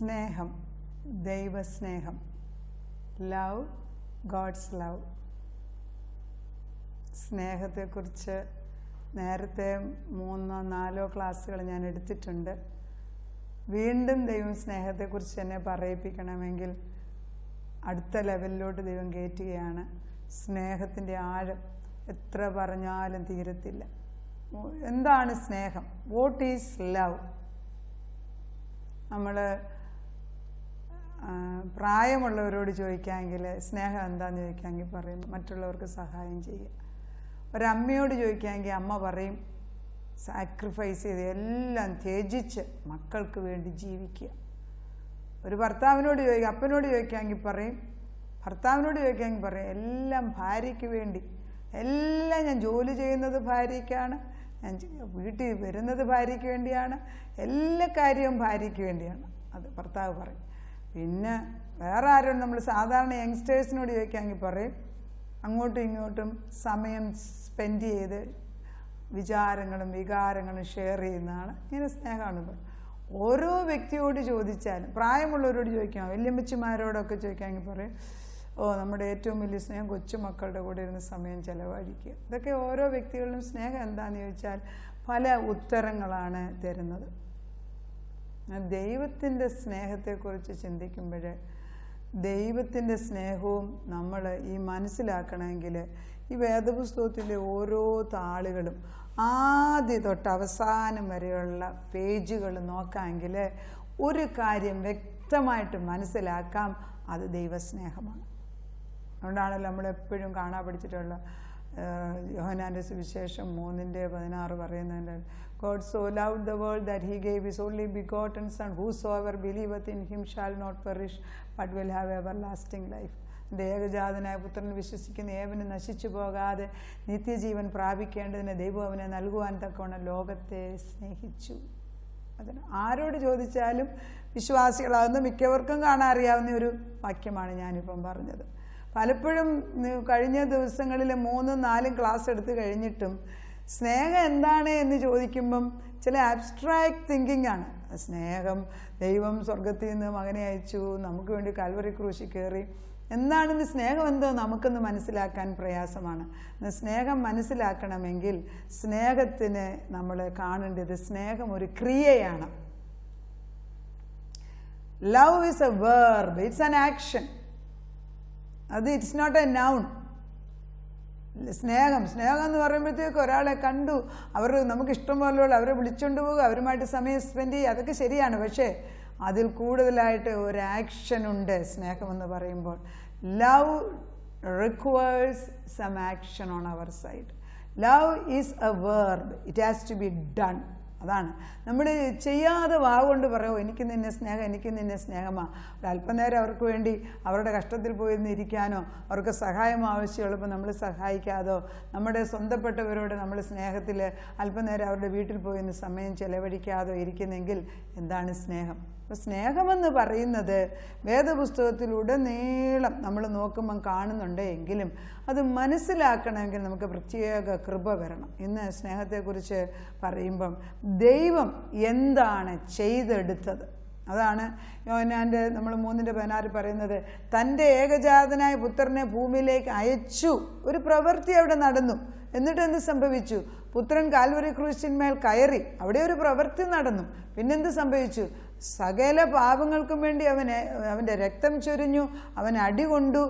സ്നേഹം, ദൈവസ്നേഹം, love, God's love. സ്നേഹത്തെക്കുറിച്ച് നേരത്തെ 3-4 ക്ലാസ്സുകൾ ഞാൻ എടുത്തിട്ടുണ്ട്. വീണ്ടും ദൈവം സ്നേഹത്തെക്കുറിച്ച് എന്നെ പറയിപ്പിക്കണമെങ്കിൽ അടുത്ത ലെവലിലോട്ട് ദൈവം കയറ്റുകയാണ്. സ്നേഹത്തിൻ്റെ ആഴം എത്ര പറഞ്ഞാലും തീരത്തില്ല. എന്താണ് സ്നേഹം? What is love? നമ്മൾ പ്രായമുള്ളവരോട് ചോദിക്കാമെങ്കിൽ സ്നേഹം എന്താണെന്ന് ചോദിക്കാമെങ്കിൽ പറയും മറ്റുള്ളവർക്ക് സഹായം ചെയ്യുക. ഒരമ്മയോട് ചോദിക്കാമെങ്കിൽ അമ്മ പറയും സാക്രിഫൈസ് ചെയ്ത് എല്ലാം ത്യജിച്ച് മക്കൾക്ക് വേണ്ടി ജീവിക്കുക. ഒരു ഭർത്താവിനോട് ചോദിക്കുക, അപ്പനോട് ചോദിക്കാമെങ്കിൽ പറയും, ഭർത്താവിനോട് ചോദിക്കാമെങ്കിൽ പറയും എല്ലാം ഭാര്യയ്ക്ക് വേണ്ടി, എല്ലാം ഞാൻ ജോലി ചെയ്യുന്നത് ഭാര്യയ്ക്കാണ്, ഞാൻ വീട്ടിൽ വരുന്നത് ഭാര്യയ്ക്ക് വേണ്ടിയാണ്, എല്ലാ കാര്യവും ഭാര്യയ്ക്ക് വേണ്ടിയാണ്. അത് ഭർത്താവ് പറയും. പിന്നെ വേറെ ആരും നമ്മൾ സാധാരണ യങ്സ്റ്റേഴ്സിനോട് ചോദിക്കാമെങ്കിൽ പറയും അങ്ങോട്ടും ഇങ്ങോട്ടും സമയം സ്പെൻഡ് ചെയ്ത് വിചാരങ്ങളും വികാരങ്ങളും ഷെയർ ചെയ്യുന്നതാണ് ഇങ്ങനെ സ്നേഹമാണ്. ഓരോ വ്യക്തിയോട് ചോദിച്ചാലും, പ്രായമുള്ളവരോട് ചോദിക്കാം, വല്യമ്മച്ചിമാരോടൊക്കെ ചോദിക്കാമെങ്കിൽ പറയും നമ്മുടെ ഏറ്റവും വലിയ സ്നേഹം കൊച്ചുമക്കളുടെ കൂടെ ഇരുന്ന് സമയം ചെലവഴിക്കുക. ഇതൊക്കെ ഓരോ വ്യക്തികളിലും സ്നേഹം എന്താണെന്ന് ചോദിച്ചാൽ പല ഉത്തരങ്ങളാണ് തരുന്നത്. ദൈവത്തിൻ്റെ സ്നേഹത്തെക്കുറിച്ച് ചിന്തിക്കുമ്പോൾ ദൈവത്തിൻ്റെ സ്നേഹവും നമ്മൾ ഈ മനസ്സിലാക്കണമെങ്കിൽ ഈ വേദപുസ്തകത്തിലെ ഓരോ താളുകളും ആദ്യം തൊട്ട് അവസാനം വരെയുള്ള പേജുകൾ നോക്കാമെങ്കിൽ ഒരു കാര്യം വ്യക്തമായിട്ട് മനസ്സിലാക്കാം, അത് ദൈവസ്നേഹമാണ്. അതുകൊണ്ടാണല്ലോ നമ്മളെപ്പോഴും കാണാൻ പഠിച്ചിട്ടുള്ള യോഹന്നാൻ്റെ സുവിശേഷം 3:16 പറയുന്നതിൻ്റെ God so loved the world that he gave his only begotten son, whosoever believeth in him shall not perish but will have everlasting life. ഏകജാതനായ പുത്രൻ വിശ്വസിക്കുന്ന ഏവനും നശിച്ചു പോകാതെ നിത്യജീവൻ പ്രാപിക്കേണ്ടതിന് ദൈവം അവനെ നൽകുവാൻ തക്കവണ്ണം ലോകത്തെ സ്നേഹിച്ചു. അതിന് ആരോട് ചോദിച്ചാലും വിശ്വാസികളാകുന്ന മിക്കവർക്കും കാണാൻ അറിയാവുന്ന ഒരു വാക്യമാണ് ഞാനിപ്പം പറഞ്ഞത്. പലപ്പോഴും കഴിഞ്ഞ ദിവസങ്ങളിൽ 3-4 ക്ലാസ് എടുത്ത് കഴിഞ്ഞിട്ടും സ്നേഹം എന്താണ് എന്ന് ചോദിക്കുമ്പം ചില ആബ്സ്ട്രാക്ട് തിങ്കിങ് ആണ്. സ്നേഹം, ദൈവം സ്വർഗത്തിൽ നിന്ന് മകനെ അയച്ചു, നമുക്ക് വേണ്ടി കൽവറി ക്രൂശിൽ കയറി, എന്താണെന്ന് സ്നേഹം എന്തോ നമുക്കൊന്ന് മനസ്സിലാക്കാൻ പ്രയാസമാണ്. സ്നേഹം മനസ്സിലാക്കണമെങ്കിൽ സ്നേഹത്തിന് നമ്മൾ കാണേണ്ടത് സ്നേഹം ഒരു ക്രിയയാണ്. Love is a verb, it's an action. അത് ഇറ്റ്സ് നോട്ട് എ നൗൺ. സ്നേഹം എന്ന് പറയുമ്പോഴത്തേക്ക് ഒരാളെ കണ്ടു, അവർ നമുക്ക് ഇഷ്ടം പോലെയുള്ള അവരെ വിളിച്ചുകൊണ്ട് പോകുക, അവരുമായിട്ട് സമയം സ്പെൻഡ് ചെയ്യുക, അതൊക്കെ ശരിയാണ്. പക്ഷേ അതിൽ കൂടുതലായിട്ട് ഒരു ആക്ഷൻ ഉണ്ട് സ്നേഹമെന്ന് പറയുമ്പോൾ. Love requires some action on അവർ side. Love is a verb, it has to be done. അതാണ് നമ്മൾ ചെയ്യാതെ വാവുകൊണ്ട് പറയുമോ എനിക്ക് നിന്നെ സ്നേഹം, എനിക്ക് നിന്നെ സ്നേഹമാണ്. ഒരല്പനേരം അവർക്ക് വേണ്ടി അവരുടെ കഷ്ടത്തിൽ പോയിരുന്ന് ഇരിക്കാനോ അവർക്ക് സഹായം ആവശ്യമുള്ളപ്പോൾ നമ്മൾ സഹായിക്കാതോ നമ്മുടെ സ്വന്തപ്പെട്ടവരോട് നമ്മൾ സ്നേഹത്തിൽ അല്പനേരം അവരുടെ വീട്ടിൽ പോയിരുന്ന് സമയം ചെലവഴിക്കാതോ ഇരിക്കുന്നെങ്കിൽ എന്താണ് സ്നേഹം? അപ്പോൾ സ്നേഹമെന്ന് പറയുന്നത് വേദപുസ്തകത്തിലുടനീളം നമ്മൾ നോക്കുമ്പം കാണുന്നുണ്ട്. എങ്കിലും അത് മനസ്സിലാക്കണമെങ്കിൽ നമുക്ക് പ്രത്യേക കൃപ വരണം. ഇന്ന് സ്നേഹത്തെക്കുറിച്ച് പറയുമ്പം ദൈവം എന്താണ് ചെയ്തെടുത്തത്, അതാണ് യോഹന്നാൻ്റെ നമ്മൾ 3:16 പറയുന്നത്. തൻ്റെ ഏകജാതനായ പുത്രനെ ഭൂമിയിലേക്ക് അയച്ചു. ഒരു പ്രവൃത്തി അവിടെ നടന്നു. എന്നിട്ട് എന്ത് സംഭവിച്ചു? പുത്രൻ കാൽവറി ക്രൂശിന്മേൽ കയറി, അവിടെ ഒരു പ്രവൃത്തി നടന്നു. പിന്നെന്ത് സംഭവിച്ചു? സകല പാപങ്ങൾക്കും വേണ്ടി അവൻ്റെ രക്തം ചൊരിഞ്ഞു, അവൻ അടികൊണ്ടു,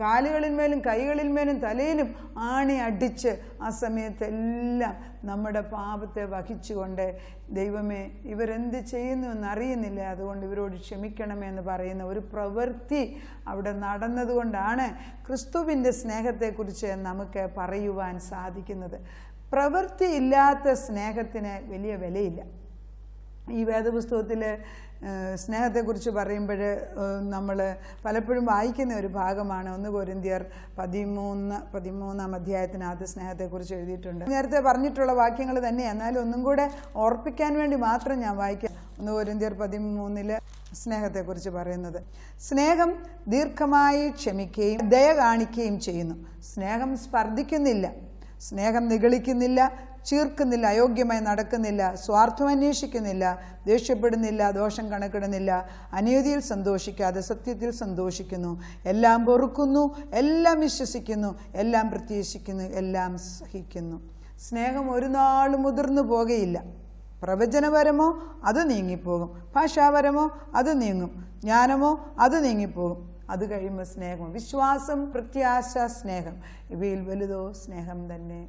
കാലുകളിന്മേലും കൈകളിന്മേലും തലയിലും ആണി അടിച്ച് ആ സമയത്തെല്ലാം നമ്മുടെ പാപത്തെ വഹിച്ചുകൊണ്ട് ദൈവമേ ഇവരെന്ത് ചെയ്യുന്നു എന്നറിയുന്നില്ല, അതുകൊണ്ട് ഇവരോട് ക്ഷമിക്കണമെന്ന് പറയുന്ന ഒരു പ്രവൃത്തി അവിടെ നടന്നതുകൊണ്ടാണ് ക്രിസ്തുവിൻ്റെ സ്നേഹത്തെക്കുറിച്ച് നമുക്ക് പറയുവാൻ സാധിക്കുന്നത്. പ്രവൃത്തി ഇല്ലാത്ത സ്നേഹത്തിന് വലിയ വിലയില്ല. ഈ വേദപുസ്തകത്തിൽ സ്നേഹത്തെക്കുറിച്ച് പറയുമ്പോൾ നമ്മൾ പലപ്പോഴും വായിക്കുന്ന ഒരു ഭാഗമാണ് 1 കൊരിന്ത്യർ 13-13 അധ്യായത്തിനകത്ത് സ്നേഹത്തെക്കുറിച്ച് എഴുതിയിട്ടുണ്ട്. നേരത്തെ പറഞ്ഞിട്ടുള്ള വാക്യങ്ങൾ തന്നെ, എന്നാലും ഒന്നും കൂടെ ഓർപ്പിക്കാൻ വേണ്ടി മാത്രം ഞാൻ വായിക്കാം. 1 കൊരിന്ത്യർ 13 സ്നേഹത്തെക്കുറിച്ച് പറയുന്നത്, സ്നേഹം ദീർഘമായി ക്ഷമിക്കുകയും ദയ കാണിക്കുകയും ചെയ്യുന്നു. സ്നേഹം സ്പർദ്ധിക്കുന്നില്ല, സ്നേഹം നിഗളിക്കുന്നില്ല, ചീർക്കുന്നില്ല, അയോഗ്യമായി നടക്കുന്നില്ല, സ്വാർത്ഥം അന്വേഷിക്കുന്നില്ല, ദേഷ്യപ്പെടുന്നില്ല, ദോഷം കണക്കിടുന്നില്ല, അനീതിയിൽ സന്തോഷിക്കാതെ സത്യത്തിൽ സന്തോഷിക്കുന്നു, എല്ലാം പൊറുക്കുന്നു, എല്ലാം വിശ്വസിക്കുന്നു, എല്ലാം പ്രത്യാശിക്കുന്നു, എല്ലാം സഹിക്കുന്നു. സ്നേഹം ഒരു നാളും മുതിർന്നു പോകുകയില്ല. പ്രവചനപരമോ അത് നീങ്ങിപ്പോകും, ഭാഷാപരമോ അത് നീങ്ങും, ജ്ഞാനമോ അത് നീങ്ങിപ്പോകും. അത് കഴിയുമ്പോൾ സ്നേഹം, വിശ്വാസം, പ്രത്യാശ, സ്നേഹം, ഇവയിൽ വലുതോ സ്നേഹം തന്നെ.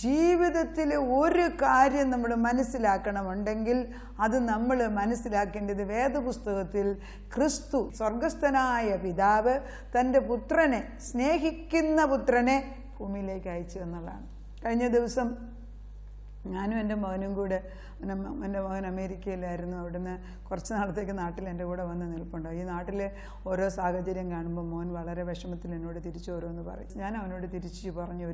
ജീവിതത്തിൽ ഒരു കാര്യം നമ്മൾ മനസ്സിലാക്കണമുണ്ടെങ്കിൽ അത് നമ്മൾ മനസ്സിലാക്കേണ്ടത് വേദപുസ്തകത്തിൽ ക്രിസ്തു സ്വർഗസ്ഥനായ പിതാവ് തൻ്റെ പുത്രനെ, സ്നേഹിക്കുന്ന പുത്രനെ ഭൂമിയിലേക്ക് അയച്ചു എന്നുള്ളതാണ്. കഴിഞ്ഞ ദിവസം ഞാനും എൻ്റെ മകനും കൂടെ, എൻ്റെ മകൻ അമേരിക്കയിലായിരുന്നു, അവിടുന്ന് കുറച്ച് നാളത്തേക്ക് നാട്ടിൽ എൻ്റെ കൂടെ വന്ന് നിൽപ്പുണ്ട്. ഈ നാട്ടിലെ ഓരോ സാഹചര്യം കാണുമ്പോൾ മോൻ വളരെ വിഷമത്തിൽ എന്നോട് തിരിച്ചു ഓരോന്ന് പറയും. ഞാൻ അവനോട് തിരിച്ചു പറഞ്ഞു,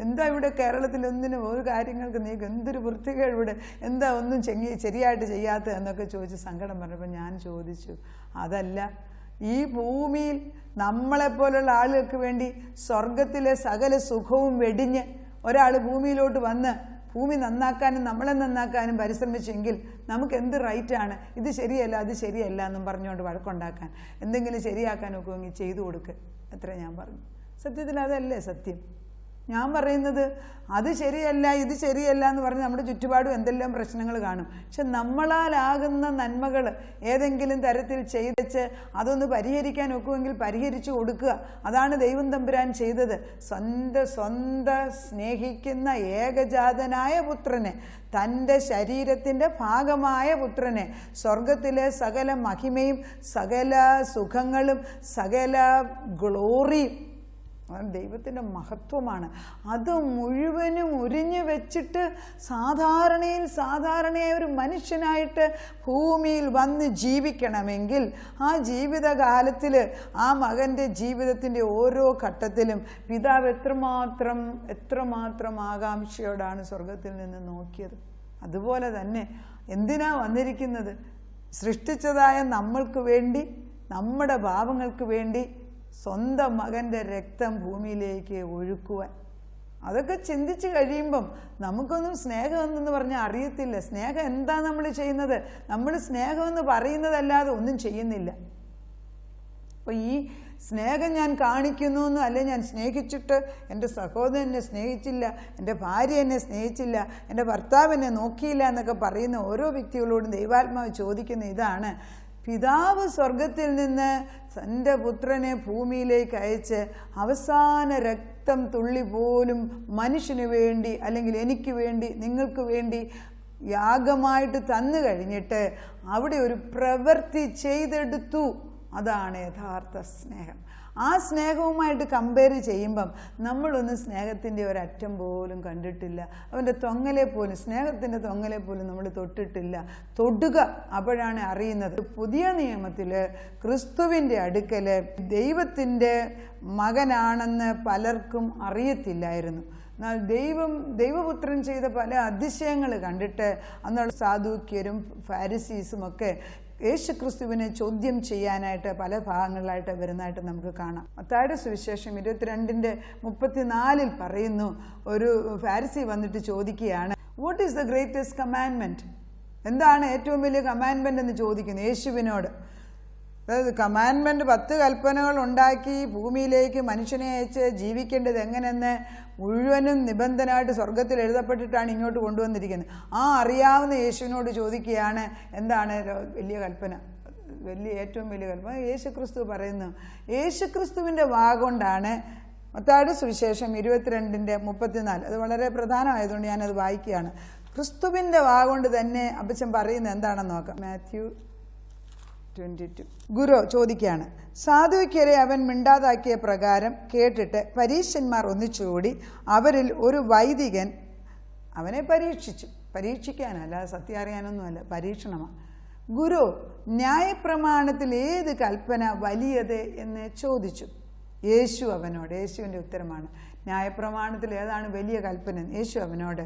എന്താ ഇവിടെ കേരളത്തിൽ ഒന്നിനും ഒരു കാര്യങ്ങൾക്ക് നീ എന്തൊരു വൃത്തികേട് ഇവിടെ, എന്താ ഒന്നും ശരിയായിട്ട് ചെയ്യാത്ത എന്നൊക്കെ ചോദിച്ച് സങ്കടം പറഞ്ഞപ്പോൾ ഞാൻ ചോദിച്ചു, അതല്ല, ഈ ഭൂമിയിൽ നമ്മളെപ്പോലുള്ള ആളുകൾക്ക് വേണ്ടി സ്വർഗത്തിലെ സകല സുഖവും വെടിഞ്ഞ് ഒരാൾ ഭൂമിയിലോട്ട് വന്ന് ഭൂമി നന്നാക്കാനും നമ്മളെ നന്നാക്കാനും പരിശ്രമിച്ചെങ്കിൽ നമുക്ക് എന്ത് റൈറ്റാണ് ഇത് ശരിയല്ല അത് ശരിയല്ല എന്നും പറഞ്ഞുകൊണ്ട് വഴക്കുണ്ടാക്കാൻ? എന്തെങ്കിലും ശരിയാക്കാൻ ഒക്കുമെങ്കിൽ ചെയ്തു കൊടുക്കുക, അത്ര ഞാൻ പറഞ്ഞു. സത്യത്തിൽ അതല്ലേ സത്യം? ഞാൻ പറയുന്നത് അത് ശരിയല്ല ഇത് ശരിയല്ല എന്ന് പറഞ്ഞ് നമ്മുടെ ചുറ്റുപാടും എന്തെല്ലാം പ്രശ്നങ്ങൾ കാണും. പക്ഷെ നമ്മളാലാകുന്ന നന്മകൾ ഏതെങ്കിലും തരത്തിൽ ചെയ്തച്ച് അതൊന്ന് പരിഹരിക്കാൻ ഒക്കുമെങ്കിൽ പരിഹരിച്ചു കൊടുക്കുക. അതാണ് ദൈവം തമ്പുരാൻ ചെയ്തത്. സ്വന്തം സ്നേഹിക്കുന്ന ഏകജാതനായ പുത്രനെ, തൻ്റെ ശരീരത്തിൻ്റെ ഭാഗമായ പുത്രനെ, സ്വർഗത്തിലെ സകല മഹിമയും സകല സുഖങ്ങളും സകല ഗ്ലോറിയും, ദൈവത്തിൻ്റെ മഹത്വമാണ്, അത് മുഴുവനും ഉരിഞ്ഞു വെച്ചിട്ട് സാധാരണയായ ഒരു മനുഷ്യനായിട്ട് ഭൂമിയിൽ വന്ന് ജീവിക്കണമെങ്കിൽ ആ ജീവിതകാലത്തിൽ ആ മകൻ്റെ ജീവിതത്തിൻ്റെ ഓരോ ഘട്ടത്തിലും പിതാവ് എത്രമാത്രം ആകാംക്ഷയോടാണ് സ്വർഗത്തിൽ നിന്ന് നോക്കിയത്. അതുപോലെ തന്നെ എന്തിനാ വന്നിരിക്കുന്നത്? സൃഷ്ടിച്ചതായ നമ്മൾക്ക് വേണ്ടി, നമ്മുടെ പാപങ്ങൾക്ക് വേണ്ടി സ്വന്തം മകൻ്റെ രക്തം ഭൂമിയിലേക്ക് ഒഴുക്കുവാൻ. അതൊക്കെ ചിന്തിച്ച് കഴിയുമ്പം നമുക്കൊന്നും സ്നേഹമെന്ന് പറഞ്ഞാൽ അറിയത്തില്ല. സ്നേഹം എന്താ നമ്മൾ ചെയ്യുന്നത്? നമ്മൾ സ്നേഹമെന്ന് പറയുന്നതല്ലാതെ ഒന്നും ചെയ്യുന്നില്ല. അപ്പോൾ ഈ സ്നേഹം ഞാൻ കാണിക്കുന്നു എന്നും, അല്ലെ ഞാൻ സ്നേഹിച്ചിട്ട് എൻ്റെ സഹോദരൻ എന്നെ സ്നേഹിച്ചില്ല, എൻ്റെ ഭാര്യ എന്നെ സ്നേഹിച്ചില്ല, എൻ്റെ ഭർത്താവ് എന്നെ നോക്കിയില്ല എന്നൊക്കെ പറയുന്ന ഓരോ വ്യക്തികളോടും ദൈവാത്മാവ് ചോദിക്കുന്ന ഇതാണ്: പിതാവ് സ്വർഗത്തിൽ നിന്ന് തൻ്റെ പുത്രനെ ഭൂമിയിലേക്ക് അയച്ച് അവസാന രക്തം തുള്ളി പോലും മനുഷ്യന് വേണ്ടി, അല്ലെങ്കിൽ എനിക്ക് വേണ്ടി, നിങ്ങൾക്ക് വേണ്ടി യാഗമായിട്ട് തന്നു കഴിഞ്ഞിട്ട് അവിടെ ഒരു പ്രവൃത്തി ചെയ്തെടുത്തു. അതാണ് യഥാർത്ഥ സ്നേഹം. ആ സ്നേഹവുമായിട്ട് കമ്പയർ ചെയ്യുമ്പം നമ്മളൊന്നും സ്നേഹത്തിൻ്റെ ഒരറ്റം പോലും കണ്ടിട്ടില്ല. അവൻ്റെ തൊങ്ങലെ പോലും, സ്നേഹത്തിൻ്റെ തൊങ്ങലെ പോലും നമ്മൾ തൊട്ടിട്ടില്ല. തൊടുക, അപ്പോഴാണ് അറിയുന്നത്. പുതിയ നിയമത്തിൽ ക്രിസ്തുവിൻ്റെ അടുക്കൽ ദൈവത്തിൻ്റെ മകനാണെന്ന് പലർക്കും അറിയത്തില്ലായിരുന്നു. എന്നാൽ ദൈവപുത്രൻ ചെയ്ത പല അതിശയങ്ങൾ കണ്ടിട്ട് അന്നുള്ള സാദൂക്യരും ഫാരിസീസുമൊക്കെ യേശുക്രിസ്തുവിനെ ചോദ്യം ചെയ്യാനായിട്ട് പല ഭാഗങ്ങളിലായിട്ട് വരുന്നതായിട്ട് നമുക്ക് കാണാം. മത്തായിയുടെ സുവിശേഷം 22:34 പറയുന്നു, ഒരു ഫാരിസി വന്നിട്ട് ചോദിക്കുകയാണ്, what is the greatest commandment? എന്താണ് ഏറ്റവും വലിയ കമാൻഡ്മെൻ്റ് എന്ന് ചോദിക്കുന്നു യേശുവിനോട്. അതായത് കമാൻഡ്മെൻറ്റ് 10 കൽപ്പനകൾ ഉണ്ടാക്കി ഭൂമിയിലേക്ക് മനുഷ്യനെ അയച്ച് ജീവിക്കേണ്ടത് എങ്ങനെയെന്ന് മുഴുവനും നിബന്ധനമായിട്ട് സ്വർഗത്തിൽ എഴുതപ്പെട്ടിട്ടാണ് ഇങ്ങോട്ട് കൊണ്ടുവന്നിരിക്കുന്നത്. ആ അറിയാവുന്ന യേശുവിനോട് ചോദിക്കുകയാണ്, എന്താണ് വലിയ കൽപ്പന, ഏറ്റവും വലിയ കൽപ്പന? യേശുക്രിസ്തു പറയുന്നു. യേശുക്രിസ്തുവിൻ്റെ വാഗൊണ്ടാണ് മത്തായിയുടെ സുവിശേഷം 22:34. അത് വളരെ പ്രധാനമായതുകൊണ്ട് ഞാനത് വായിക്കുകയാണ്. ക്രിസ്തുവിൻ്റെ വാഗൊണ്ട് തന്നെ അപ്പച്ചൻ പറയുന്നത് എന്താണെന്ന് നോക്കാം. മാത്യു 22. ഗുരു ചോദിക്കുകയാണ്, സാധുക്യരെ അവൻ മിണ്ടാതാക്കിയ പ്രകാരം കേട്ടിട്ട് പരീശന്മാർ ഒന്നിച്ചുകൂടി അവരിൽ ഒരു വൈദികൻ അവനെ പരീക്ഷിക്കാനല്ല, സത്യം അറിയാനൊന്നുമല്ല, പരീക്ഷണമാണ്. ഗുരു, ന്യായപ്രമാണത്തിൽ ഏത് കൽപ്പന വലിയത് എന്ന് ചോദിച്ചു. യേശു അവനോട്, യേശുവിൻ്റെ ഉത്തരമാണ്, ന്യായപ്രമാണത്തിൽ ഏതാണ് വലിയ കൽപ്പന? യേശു അവനോട്,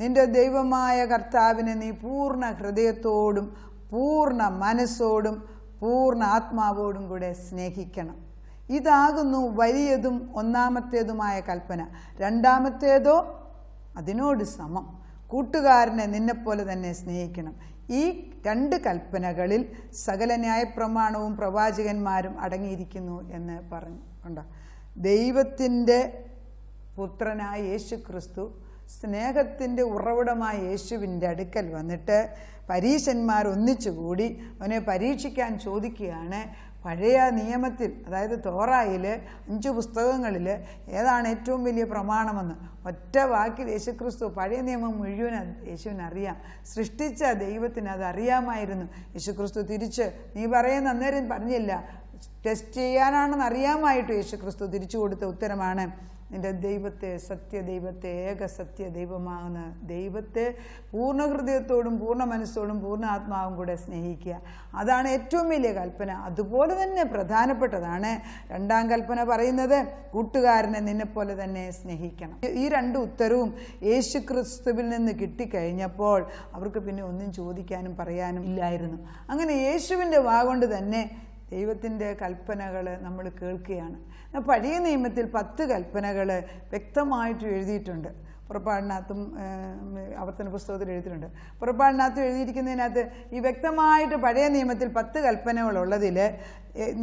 നിന്റെ ദൈവമായ കർത്താവിനെ നീ പൂർണ്ണ ഹൃദയത്തോടും പൂർണ്ണ മനസ്സോടും പൂർണ്ണ ആത്മാവോടും കൂടെ സ്നേഹിക്കണം. ഇതാകുന്നു വലിയതും ഒന്നാമത്തേതുമായ കൽപ്പന. രണ്ടാമത്തേതോ അതിനോട് സമം. കൂട്ടുകാരനെ നിന്നെപ്പോലെ തന്നെ സ്നേഹിക്കണം. ഈ 2 കൽപ്പനകളിൽ സകല ന്യായപ്രമാണവും പ്രവാചകന്മാരും അടങ്ങിയിരിക്കുന്നു എന്ന് പറഞ്ഞു. കണ്ടോ, ദൈവത്തിൻ്റെ പുത്രനായ യേശു ക്രിസ്തു, സ്നേഹത്തിൻ്റെ ഉറവിടമായ യേശുവിൻ്റെ അടുക്കൽ വന്നിട്ട് പരീശന്മാർ ഒന്നിച്ചുകൂടി അവനെ പരീക്ഷിക്കാൻ ചോദിക്കുകയാണ്. പഴയ നിയമത്തിൽ, അതായത് തോറായിൽ 5 പുസ്തകങ്ങളിൽ ഏതാണ് ഏറ്റവും വലിയ പ്രമാണമെന്ന് ഒറ്റ വാക്കിൽ യേശുക്രിസ്തു പഴയ നിയമം മുഴുവൻ യേശുവിനറിയാം. സൃഷ്ടിച്ച ദൈവത്തിന് അത് അറിയാമായിരുന്നു. യേശുക്രിസ്തു തിരിച്ച് നീ പറയുന്ന അന്നേരം പറഞ്ഞില്ല, ടെസ്റ്റ് ചെയ്യാനാണെന്ന് അറിയാമായിട്ട് യേശുക്രിസ്തു തിരിച്ചു കൊടുത്ത ഉത്തരമാണ്, നിന്റെ ദൈവത്തെ, സത്യദൈവത്തെ, ഏക സത്യദൈവമാകുന്ന ദൈവത്തെ പൂർണ്ണ ഹൃദയത്തോടും പൂർണ്ണ മനസ്സോടും പൂർണ്ണ ആത്മാവും കൂടെ സ്നേഹിക്കുക. അതാണ് ഏറ്റവും വലിയ കൽപ്പന. അതുപോലെ തന്നെ പ്രധാനപ്പെട്ടതാണ് 2ാം കൽപ്പന പറയുന്നത്, കൂട്ടുകാരനെ നിന്നെപ്പോലെ തന്നെ സ്നേഹിക്കണം. ഈ 2 ഉത്തരവും യേശു ക്രിസ്തുവിൽ നിന്ന് കിട്ടിക്കഴിഞ്ഞപ്പോൾ അവർക്ക് പിന്നെ ഒന്നും ചോദിക്കാനും പറയാനും ഇല്ലായിരുന്നു. അങ്ങനെ യേശുവിൻ്റെ വാഗൊണ്ട് തന്നെ ദൈവത്തിൻ്റെ കൽപ്പനകൾ നമ്മൾ കേൾക്കുകയാണ്. പഴയ നിയമത്തിൽ 10 കൽപ്പനകൾ വ്യക്തമായിട്ട് എഴുതിയിട്ടുണ്ട്. പുറപ്പാടിനകത്തും ആവർത്തന പുസ്തകത്തിൽ എഴുതിയിട്ടുണ്ട്. പുറപ്പാടിനകത്തും എഴുതിയിരിക്കുന്നതിനകത്ത് ഈ വ്യക്തമായിട്ട് പഴയ നിയമത്തിൽ 10 കൽപ്പനകളുള്ളതിൽ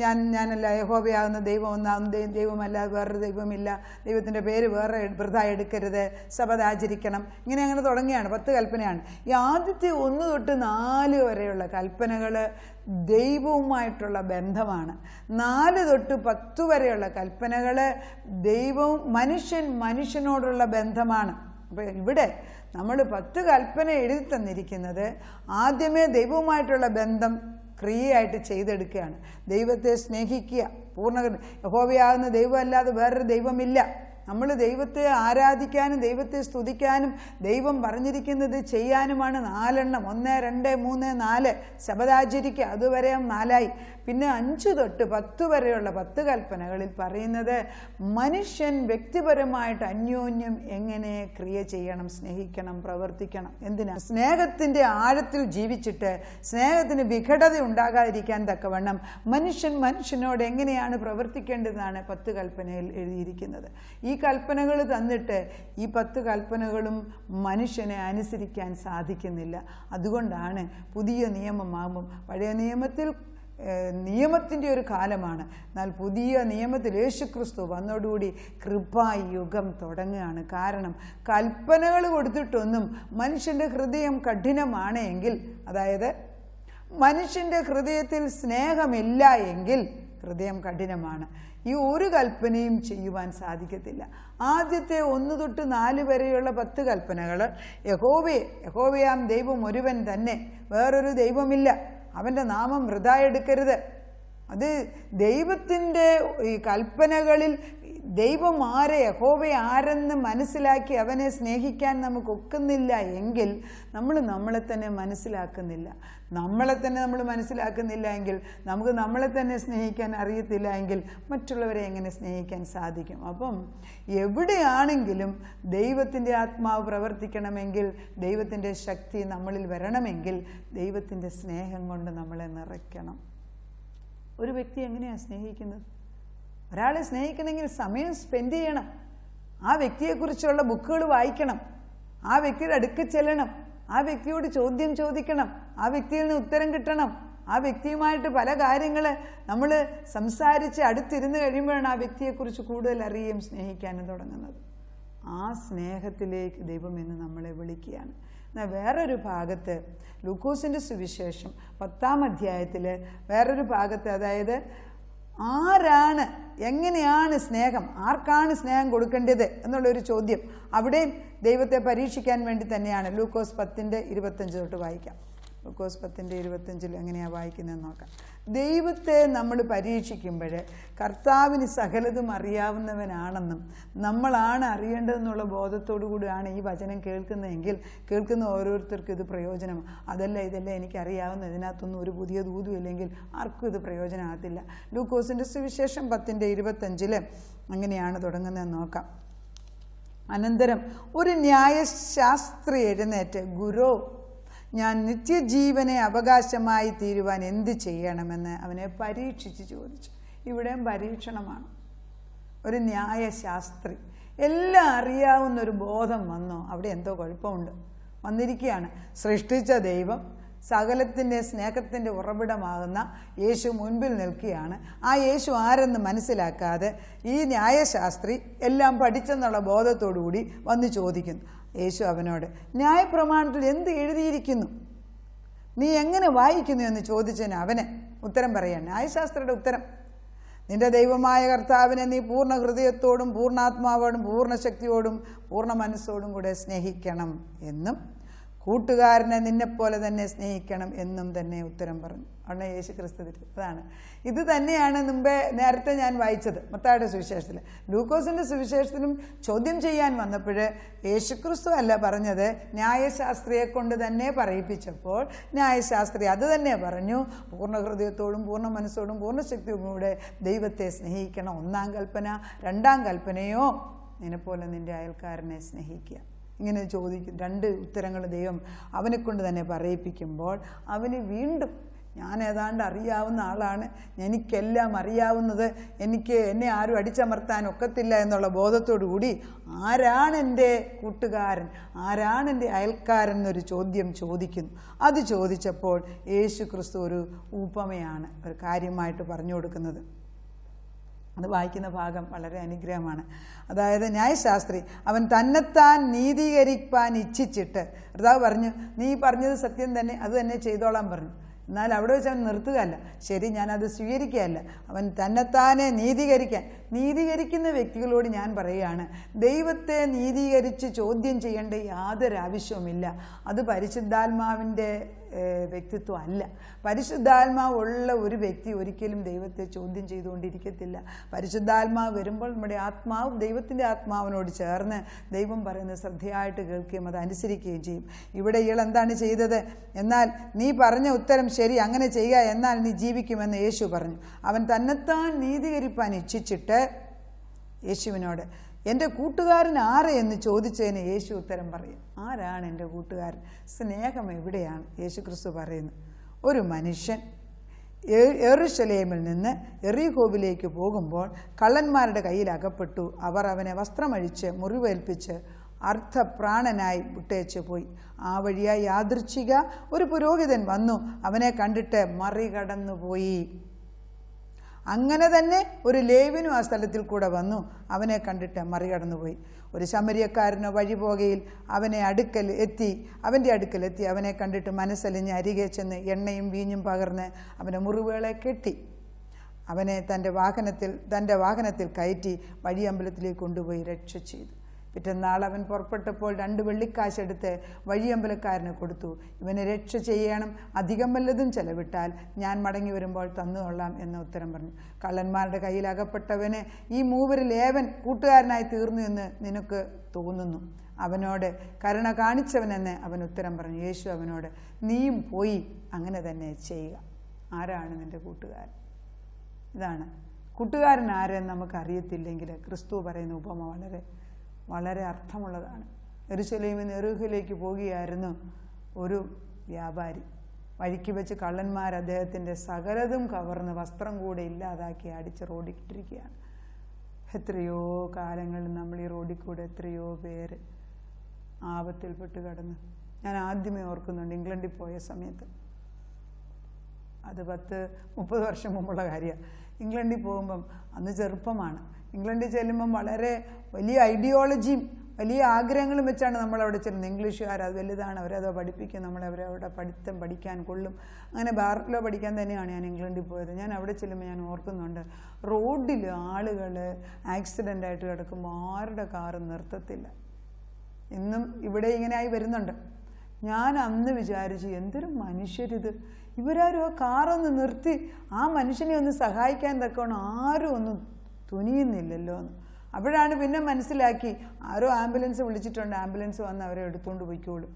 ഞാനല്ല, യഹോവയാകുന്ന ദൈവം ഒന്നാകുന്ന ദൈവമല്ല, വേറൊരു ദൈവമില്ല, ദൈവത്തിൻ്റെ പേര് വേറെ വൃഥ എടുക്കരുത്, സബത് ആചരിക്കണം, അങ്ങനെ തുടങ്ങിയാണ്. 10 കൽപ്പനയാണ്. ഈ ആദ്യത്തെ 1 തൊട്ട് 4 വരെയുള്ള കൽപ്പനകൾ ദൈവവുമായിട്ടുള്ള ബന്ധമാണ്. 4 തൊട്ട് 10 വരെയുള്ള കൽപ്പനകൾ ദൈവവും മനുഷ്യനോടുള്ള ബന്ധമാണ്. അപ്പോൾ ഇവിടെ നമ്മൾ 10 കൽപ്പന എഴുതി തന്നിരിക്കുന്നത് ആദ്യമേ ദൈവവുമായിട്ടുള്ള ബന്ധം ക്രിയയായിട്ട് ചെയ്തെടുക്കുകയാണ്. ദൈവത്തെ സ്നേഹിക്കുക, യഹോവയാകുന്ന ദൈവമല്ലാതെ വേറൊരു ദൈവമില്ല. നമ്മൾ ദൈവത്തെ ആരാധിക്കാനും ദൈവത്തെ സ്തുതിക്കാനും ദൈവം പറഞ്ഞിരിക്കുന്നത് ചെയ്യാനുമാണ് 4 എണ്ണം. 1, 2, 3, 4 ശബദാചരിക്കുക, അതുവരെ 4ആയി. പിന്നെ 5 തൊട്ട് 10 വരെയുള്ള 10 കൽപ്പനകളിൽ പറയുന്നത് മനുഷ്യൻ വ്യക്തിപരമായിട്ട് അന്യോന്യം എങ്ങനെ ക്രിയ ചെയ്യണം, സ്നേഹിക്കണം, പ്രവർത്തിക്കണം. എന്തിനാ? സ്നേഹത്തിൻ്റെ ആഴത്തിൽ ജീവിച്ചിട്ട് സ്നേഹത്തിന് വിഘടത ഉണ്ടാകാതിരിക്കാൻ തക്കവണ്ണം മനുഷ്യനോട് എങ്ങനെയാണ് പ്രവർത്തിക്കേണ്ടതെന്നാണ് 10 കൽപ്പനയിൽ എഴുതിയിരിക്കുന്നത്. ഈ കൽപ്പനകൾ തന്നിട്ട് ഈ 10 കൽപ്പനകളും മനുഷ്യനെ അനുസരിക്കാൻ സാധിക്കുന്നില്ല. അതുകൊണ്ടാണ് പുതിയ നിയമമാകുമ്പം, പഴയ നിയമത്തിൽ നിയമത്തിൻ്റെ ഒരു കാലമാണ്, എന്നാൽ പുതിയ നിയമത്തിൽ യേശുക്രിസ്തു വന്നതോടുകൂടി കൃപായുഗം തുടങ്ങുകയാണ്. കാരണം കൽപ്പനകൾ കൊടുത്തിട്ടൊന്നും മനുഷ്യൻ്റെ ഹൃദയം കഠിനമാണ് എങ്കിൽ, അതായത് മനുഷ്യൻ്റെ ഹൃദയത്തിൽ സ്നേഹമില്ല എങ്കിൽ ഹൃദയം കഠിനമാണ്. ഈ ഒരു കൽപ്പനയും ചെയ്യുവാൻ സാധിക്കത്തില്ല. ആദ്യത്തെ 1 തൊട്ട് 4 വരെയുള്ള 10 കൽപ്പനകൾ യഹോവയാം ദൈവം ഒരുവൻ തന്നെ, വേറൊരു ദൈവമില്ല, അവൻ്റെ നാമം വൃഥ എടുക്കരുത്. അത് ദൈവത്തിൻ്റെ ഈ കൽപ്പനകളിൽ ദൈവം ആരെ, യഹോവയെ ആരെന്ന് മനസ്സിലാക്കി അവനെ സ്നേഹിക്കാൻ നമുക്ക് ഒക്കുന്നില്ല എങ്കിൽ നമ്മളെ തന്നെ മനസ്സിലാക്കുന്നില്ല. നമ്മൾ മനസ്സിലാക്കുന്നില്ല എങ്കിൽ, നമുക്ക് നമ്മളെ തന്നെ സ്നേഹിക്കാൻ അറിയത്തില്ല എങ്കിൽ മറ്റുള്ളവരെ എങ്ങനെ സ്നേഹിക്കാൻ സാധിക്കും? അപ്പം എവിടെയാണെങ്കിലും ദൈവത്തിൻ്റെ ആത്മാവ് പ്രവർത്തിക്കണമെങ്കിൽ, ദൈവത്തിൻ്റെ ശക്തി നമ്മളിൽ വരണമെങ്കിൽ ദൈവത്തിൻ്റെ സ്നേഹം കൊണ്ട് നമ്മളെ നിറയ്ക്കണം. ഒരു വ്യക്തി എങ്ങനെയാണ് സ്നേഹിക്കുന്നത്? ഒരാളെ സ്നേഹിക്കണമെങ്കിൽ സമയം സ്പെൻഡ് ചെയ്യണം. ആ വ്യക്തിയെക്കുറിച്ചുള്ള ബുക്കുകൾ വായിക്കണം, ആ വ്യക്തിയുടെ അടുക്കൽ ചെല്ലണം, ആ വ്യക്തിയോട് ചോദ്യം ചോദിക്കണം, ആ വ്യക്തിയിൽ നിന്ന് ഉത്തരം കിട്ടണം. ആ വ്യക്തിയുമായിട്ട് പല കാര്യങ്ങൾ നമ്മൾ സംസാരിച്ച് അടുത്തിരുന്ന് കഴിയുമ്പോഴാണ് ആ വ്യക്തിയെക്കുറിച്ച് കൂടുതൽ അറിയുകയും സ്നേഹിക്കാനും തുടങ്ങുന്നത്. ആ സ്നേഹത്തിലേക്ക് ദൈവം എന്ന് നമ്മളെ വിളിക്കുകയാണ്. എന്നാൽ വേറൊരു ഭാഗത്ത് ലൂക്കോസിൻ്റെ സുവിശേഷം 10-ാം അധ്യായത്തിൽ വേറൊരു ഭാഗത്ത്, അതായത് ആരാണ്, എങ്ങനെയാണ് സ്നേഹം, ആർക്കാണ് സ്നേഹം കൊടുക്കേണ്ടത് എന്നുള്ളൊരു ചോദ്യം, അവിടെയും ദൈവത്തെ പരീക്ഷിക്കാൻ വേണ്ടി തന്നെയാണ്. ലൂക്കോസ് 10:25 തൊട്ട് വായിക്കാം. ലൂക്കോസ് 10:25 എങ്ങനെയാണ് വായിക്കുന്നതെന്ന് നോക്കാം. ദൈവത്തെ നമ്മൾ പരീക്ഷിക്കുമ്പോൾ കർത്താവിന് സകലതും അറിയാവുന്നവനാണെന്നും നമ്മളാണ് അറിയേണ്ടതെന്നുള്ള ബോധത്തോടു കൂടിയാണ് ഈ വചനം കേൾക്കുന്നതെങ്കിൽ കേൾക്കുന്ന ഓരോരുത്തർക്കും ഇത് പ്രയോജനമാണ്. ഇതല്ല എനിക്കറിയാവുന്ന, ഇതിനകത്തൊന്നും ഒരു പുതിയ ദൂതും ഇല്ലെങ്കിൽ ആർക്കും ഇത് പ്രയോജനമാകത്തില്ല. ലൂക്കോസിൻ്റെ സുവിശേഷം 10:25 അങ്ങനെയാണ് തുടങ്ങുന്നതെന്ന് നോക്കാം. അനന്തരം ഒരു ന്യായശാസ്ത്രി എഴുന്നേറ്റ്, ഗുരു, ഞാൻ നിത്യജീവനെ അവകാശമായി തീരുവാൻ എന്ത് ചെയ്യണമെന്ന് അവനെ പരീക്ഷിച്ച് ചോദിച്ചു. ഇവിടെയും പരീക്ഷണമാണ്. ഒരു ന്യായശാസ്ത്രി, എല്ലാം അറിയാവുന്നൊരു ബോധം വന്നോ? അവിടെ എന്തോ കുഴപ്പമുണ്ട്. വന്നിരിക്കുകയാണ്. സൃഷ്ടിച്ച ദൈവം, സകലത്തിൻ്റെ സ്നേഹത്തിൻ്റെ ഉറവിടമാകുന്ന യേശു മുൻപിൽ നിൽക്കുകയാണ്. ആ യേശു ആരെന്ന് മനസ്സിലാക്കാതെ ഈ ന്യായശാസ്ത്രി എല്ലാം പഠിച്ചെന്നുള്ള ബോധത്തോടുകൂടി വന്ന് ചോദിക്കുന്നു. യേശു അവനോട്, ന്യായപ്രമാണത്തിൽ എന്ത് എഴുതിയിരിക്കുന്നു, നീ എങ്ങനെ വായിക്കുന്നു എന്ന് ചോദിച്ചതിന് അവന് ഉത്തരം പറയാൻ, ന്യായശാസ്ത്രിയുടെ ഉത്തരം, നിന്റെ ദൈവമായ കർത്താവിനെ നീ പൂർണ്ണ ഹൃദയത്തോടും പൂർണ്ണാത്മാവോടും പൂർണ്ണ ശക്തിയോടും പൂർണ്ണ മനസ്സോടും കൂടെ സ്നേഹിക്കണം എന്നും കൂട്ടുകാരനെ നിന്നെപ്പോലെ തന്നെ സ്നേഹിക്കണം എന്നും തന്നെ ഉത്തരം പറഞ്ഞു. അവിടെ യേശു ക്രിസ്തു അതാണ്. ഇത് തന്നെയാണ് നേരത്തെ ഞാൻ വായിച്ചത് മത്തായിയുടെ സുവിശേഷത്തിൽ. ലൂക്കോസിൻ്റെ സുവിശേഷത്തിലും ചോദ്യം ചെയ്യാൻ വന്നപ്പോൾ യേശുക്രിസ്തു അല്ല പറഞ്ഞത്, ന്യായശാസ്ത്രിയെ കൊണ്ട് തന്നെ പറയിപ്പിച്ചപ്പോൾ ന്യായശാസ്ത്രി അത് തന്നെ പറഞ്ഞു, പൂർണ്ണ ഹൃദയത്തോടും പൂർണ്ണ മനസ്സോടും പൂർണ്ണ ശക്തിയോടും കൂടെ ദൈവത്തെ സ്നേഹിക്കണം. 1-ാം കൽപ്പന. 2-ാം കൽപ്പനയോ നിന്നെപ്പോലെ നിൻ്റെ അയൽക്കാരനെ സ്നേഹിക്കുക. ഇങ്ങനെ ചോദിക്കും. 2 ഉത്തരങ്ങൾ ദൈവം അവനെ കൊണ്ട് തന്നെ പറയിപ്പിക്കുമ്പോൾ അവന് വീണ്ടും, ഞാൻ ഏതാണ്ട് അറിയാവുന്ന ആളാണ്, എനിക്കെല്ലാം അറിയാവുന്നത്, എന്നെ ആരും അടിച്ചമർത്താൻ ഒക്കത്തില്ല എന്നുള്ള ബോധത്തോടു കൂടി ആരാണ് എൻ്റെ കൂട്ടുകാരൻ, ആരാണ് എൻ്റെ അയൽക്കാരൻ എന്നൊരു ചോദ്യം ചോദിക്കുന്നു. അത് ചോദിച്ചപ്പോൾ യേശു ക്രിസ്തു ഒരു ഉപമയാണ്, ഒരു കാര്യമായിട്ട് പറഞ്ഞു കൊടുക്കുന്നത്. അത് വായിക്കുന്ന ഭാഗം വളരെ അനുഗ്രഹമാണ്. അതായത് ന്യായശാസ്ത്രി അവൻ തന്നെത്താൻ നീതീകരിക്കാൻ ഇച്ഛിച്ചിട്ട്, കർത്താവ് പറഞ്ഞു, നീ പറഞ്ഞത് സത്യം തന്നെ, അത് തന്നെ ചെയ്തോളാൻ പറഞ്ഞു. എന്നാൽ അവിടെ വെച്ച് അവൻ നിർത്തുകയല്ല, ശരി ഞാനത് സ്വീകരിക്കുകയല്ല, അവൻ തന്നെത്താനെ നീതീകരിക്കുന്ന വ്യക്തികളോട് ഞാൻ പറയുകയാണ്, ദൈവത്തെ നീതീകരിച്ച് ചോദ്യം ചെയ്യേണ്ട യാതൊരു ആവശ്യവുമില്ല. അത് പരിശുദ്ധാത്മാവിൻ്റെ വ്യക്തിത്വം അല്ല. പരിശുദ്ധാത്മാവുള്ള ഒരു വ്യക്തി ഒരിക്കലും ദൈവത്തെ ചോദ്യം ചെയ്തുകൊണ്ടിരിക്കത്തില്ല. പരിശുദ്ധാത്മാവ് വരുമ്പോൾ നമ്മുടെ ആത്മാവും ദൈവത്തിൻ്റെ ആത്മാവിനോട് ചേർന്ന് ദൈവം പറയുന്നത് ശ്രദ്ധയായിട്ട് കേൾക്കുകയും അത് അനുസരിക്കുകയും ചെയ്യും. ഇവിടെ ഇയാൾ എന്താണ് ചെയ്തത്? എന്നാൽ നീ പറഞ്ഞ ഉത്തരം ശരി, അങ്ങനെ ചെയ്യുക, എന്നാൽ നീ ജീവിക്കുമെന്ന് യേശു പറഞ്ഞു. അവൻ തന്നെത്താൻ നീതീകരിപ്പാൻ ഇച്ഛിച്ചിട്ട് യേശുവിനോട്, എൻ്റെ കൂട്ടുകാരൻ ആരെ എന്ന് ചോദിച്ചതിന് യേശു ഉത്തരം പറയും. ആരാണ് എൻ്റെ കൂട്ടുകാരൻ? സ്നേഹം എവിടെയാണ്? യേശു ക്രിസ്തു പറയുന്നു, ഒരു മനുഷ്യൻ യെരൂശലേമിൽ നിന്ന് യെരിഹോവിലേക്ക് പോകുമ്പോൾ കള്ളന്മാരുടെ കയ്യിൽ അകപ്പെട്ടു. അവർ അവനെ വസ്ത്രമഴിച്ച് മുറിവേൽപ്പിച്ച് അർദ്ധപ്രാണനായി വിട്ടേച്ചു പോയി. ആ വഴിയായി യാദൃച്ഛിക ഒരു പുരോഹിതൻ വന്നു, അവനെ കണ്ടിട്ട് മറികടന്നുപോയി. അങ്ങനെ തന്നെ ഒരു ലേവ്യനും ആ സ്ഥലത്തിൽ കൂടെ വന്നു, അവനെ കണ്ടിട്ട് മറികടന്നുപോയി. ഒരു ശമര്യക്കാരനോ വഴിപോകയിൽ അവൻ്റെ അടുക്കലെത്തി അവനെ കണ്ടിട്ട് മനസ്സലിഞ്ഞ് അരികെ ചെന്ന് എണ്ണയും വീഞ്ഞും പകർന്ന് അവൻ്റെ മുറിവുകളെ കെട്ടി അവനെ തൻ്റെ വാഹനത്തിൽ കയറ്റി വഴിയമ്പലത്തിലേക്ക് കൊണ്ടുപോയി രക്ഷ ചെയ്തു. പിറ്റന്നാൾ അവൻ പുറപ്പെട്ടപ്പോൾ 2 വെള്ളിക്കാശെടുത്ത് വഴിയമ്പലക്കാരന് കൊടുത്തു. ഇവനെ രക്ഷ ചെയ്യണം, അധികം വല്ലതും ചെലവിട്ടാൽ ഞാൻ മടങ്ങി വരുമ്പോൾ തന്നുകൊള്ളാം എന്ന് ഉത്തരം പറഞ്ഞു. കള്ളന്മാരുടെ കയ്യിൽ അകപ്പെട്ടവന് ഈ മൂവരിൽ ഏവൻ കൂട്ടുകാരനായി തീർന്നു എന്ന് നിനക്ക് തോന്നുന്നു? അവനോട് കരുണ കാണിച്ചവനെന്ന് അവൻ ഉത്തരം പറഞ്ഞു. യേശു അവനോട്, നീയും പോയി അങ്ങനെ തന്നെ ചെയ്യുക. ആരാണ് നിൻ്റെ കൂട്ടുകാരൻ? ഇതാണ് കൂട്ടുകാരൻ ആരെന്ന് നമുക്കറിയത്തില്ലെങ്കിൽ ക്രിസ്തു പറയുന്ന ഉപമ വളരെ അർത്ഥമുള്ളതാണ്. യെരൂശലേമിൽ നിന്ന് യെരിഹോയിലേക്ക് പോകുകയായിരുന്നു ഒരു വ്യാപാരി. വഴിക്ക് വെച്ച് കള്ളന്മാർ അദ്ദേഹത്തിൻ്റെ സകലതും കവർന്ന് വസ്ത്രം കൂടെ ഇല്ലാതാക്കി അടിച്ച് റോഡിട്ടിരിക്കുകയാണ്. എത്രയോ കാലങ്ങളിൽ നമ്മൾ ഈ റോഡിൽ കൂടെ എത്രയോ പേര് ആപത്തിൽപ്പെട്ട് കിടന്നു. ഞാൻ ആദ്യമേ ഓർക്കുന്നുണ്ട്, ഇംഗ്ലണ്ടിൽ പോയ സമയത്ത്, അത് 10-30 വർഷം മുമ്പുള്ള കാര്യമാണ്. ഇംഗ്ലണ്ടിൽ പോകുമ്പം അന്ന് ചെറുപ്പമാണ്. ഇംഗ്ലണ്ടിൽ ചെല്ലുമ്പം വളരെ വലിയ ഐഡിയോളജിയും വലിയ ആഗ്രഹങ്ങളും വെച്ചാണ് നമ്മളവിടെ ചെല്ലുന്നത്. ഇംഗ്ലീഷുകാർ അത് വലുതാണ്, അവരതോ പഠിപ്പിക്കും, നമ്മളവരവിടെ പഠിക്കാൻ കൊള്ളും. അങ്ങനെ ബാർക്കിലോ പഠിക്കാൻ തന്നെയാണ് ഞാൻ ഇംഗ്ലണ്ടിൽ പോയത്. ഞാൻ അവിടെ ചെല്ലുമ്പോൾ ഞാൻ ഓർക്കുന്നുണ്ട്, റോഡിൽ ആളുകൾ ആക്സിഡൻ്റായിട്ട് കിടക്കുമ്പോൾ ആരുടെ കാറും നിർത്തത്തില്ല. ഇന്നും ഇവിടെ ഇങ്ങനെയായി വരുന്നുണ്ട്. ഞാൻ അന്ന് വിചാരിച്ചു, എന്തൊരു മനുഷ്യരിത്, ഇവരാരും ആ കാറൊന്ന് നിർത്തി ആ മനുഷ്യനെ ഒന്ന് സഹായിക്കാൻ തക്കവണ്ണം ആരും ഒന്നും തുനിയുന്നില്ലല്ലോ എന്ന്. അപ്പോഴാണ് പിന്നെ മനസ്സിലാക്കി, ആരോ ആംബുലൻസ് വിളിച്ചിട്ടുണ്ട്, ആംബുലൻസ് വന്ന് അവരെ എടുത്തുകൊണ്ട് പോയിക്കോളും.